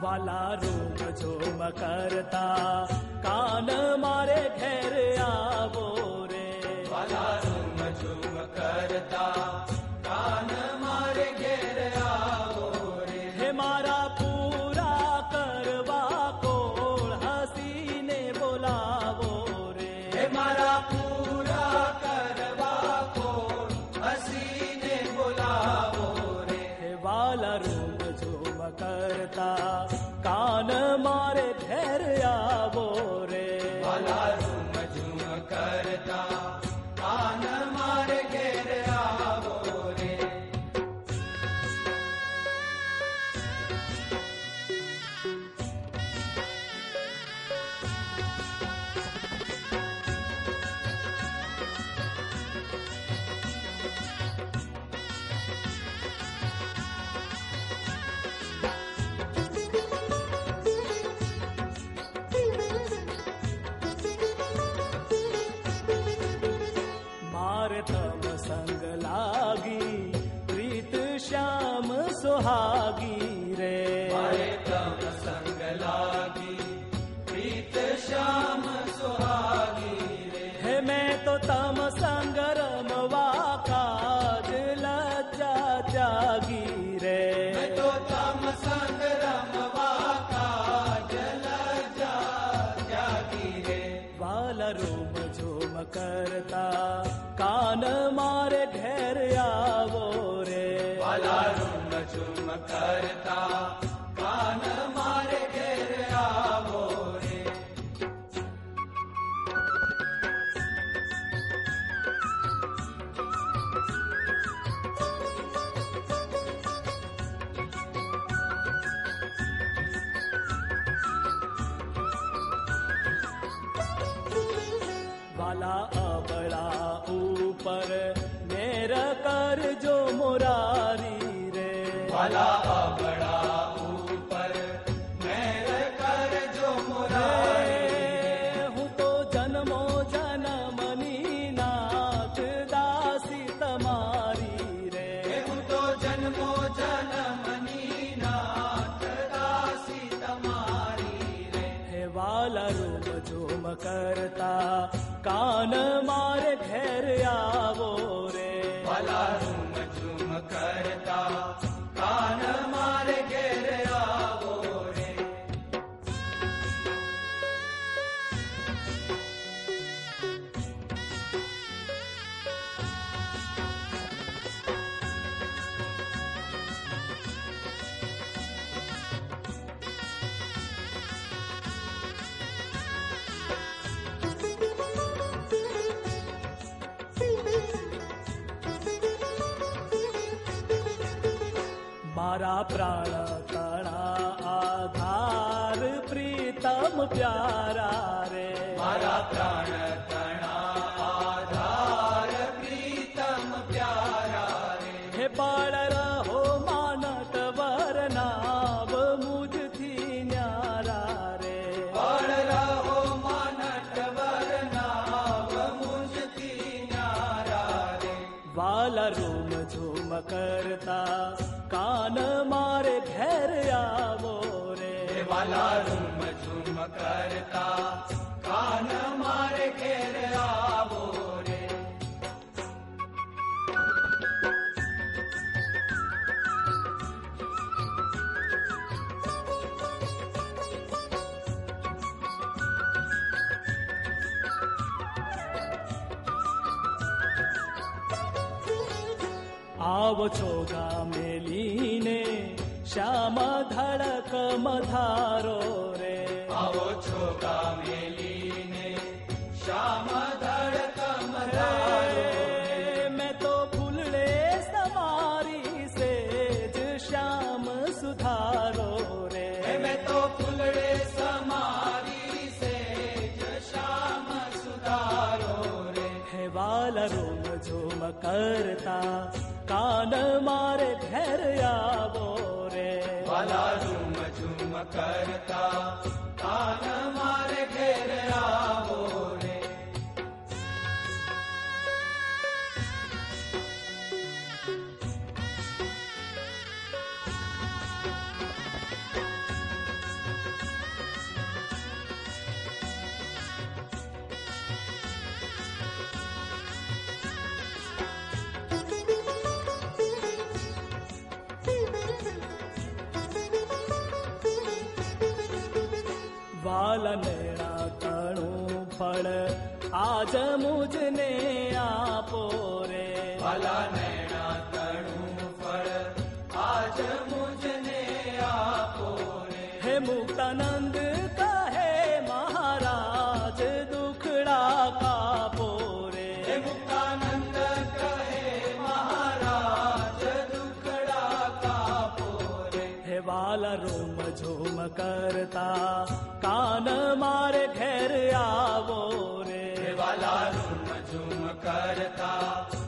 वाला रूम झूम करता कान मारे घेर आवो रे, वाला रूम झूम करता कान मारे घेर आवो रे। हे मारा पूरा करवा कोल हसीने बोलावो रे, हे मारा पूरा करवा कोल हसीने बोलावो रे। हे वाला रूम झूम करता कान मारे घेर आवो रे, वाला रूम झूम करता कान मारे घेर आवो रे। मारे तब संग लागी प्रीत श्याम सुहागी रे, मारे तब संग लागी प्रीत श्याम सुहागी रे। हे मैं तो तम संग रमवा काज लज्जा त्यागी रे, मैं तो तम संग रमवा काज लज्जा त्यागी रे। वाला रूम झूम करता कान मारे घेर आवो रे, वाला रूम झूम करता कान मारे घेर आवो रे। वाला अबड़ा ऊपर मेरा कर जो मुरारी रे, वाला बड़ा ऊपर मेरे कर जो मुरारी रे। हूँ तो जन्मो जन्मनी नाथ दासी तमारी रे, हूँ तो जन्मो जन्मनी नाथ दासी तमारी रे। हे वाला रूम झूम करता कान मारे घेर आवो रे, वाला रूम झूम करता कान मारे घेर आवो रे। मारा प्राण कणा आधार प्रीतम प्यारा रे, मारा प्राण कणा आधार प्रीतम प्यारा रे। हे पाड़ रहो मानत वरनाव मुझ थी न्यारा रे, पाड़ रहो मानत वरनाव मुझ थी न्यारा रे। वाला रूम झूम करता कान मारे घेर आवो रे, वाला रूम झूम करता कान मारे घेर आवो रे। आव छोगा मेलीने श्याम धड़क मधारो रे, आवो छोगा मेलीने श्याम धड़क मधारो रे। मैं तो फूलड़े समारी सेज श्याम सुधारो रे, मैं तो फुलड़े समारी सेज श्याम सुधारो रे। हे वाला रूम झूम करता कान मारे घेर आवो रे, वाला रूम झूम करता कान मारे घेर आवो रे। વાલા નેણા તણું ફળ આજ મુજને આપો રે. વાલા નૈણા તણું ફળ આજ મુજને આપો રે. હે મુક્તાનંદ કહે મહારાજ દુખડા કાપો રે. હે મુક્તાનંદ કહે મહારાજ દુખડા કાપો રે. હે વાલા રોમ ઝોમ કરતા કાન મારે ઘેર આવો રે. હે વાલા રૂમ ઝૂમ કરતા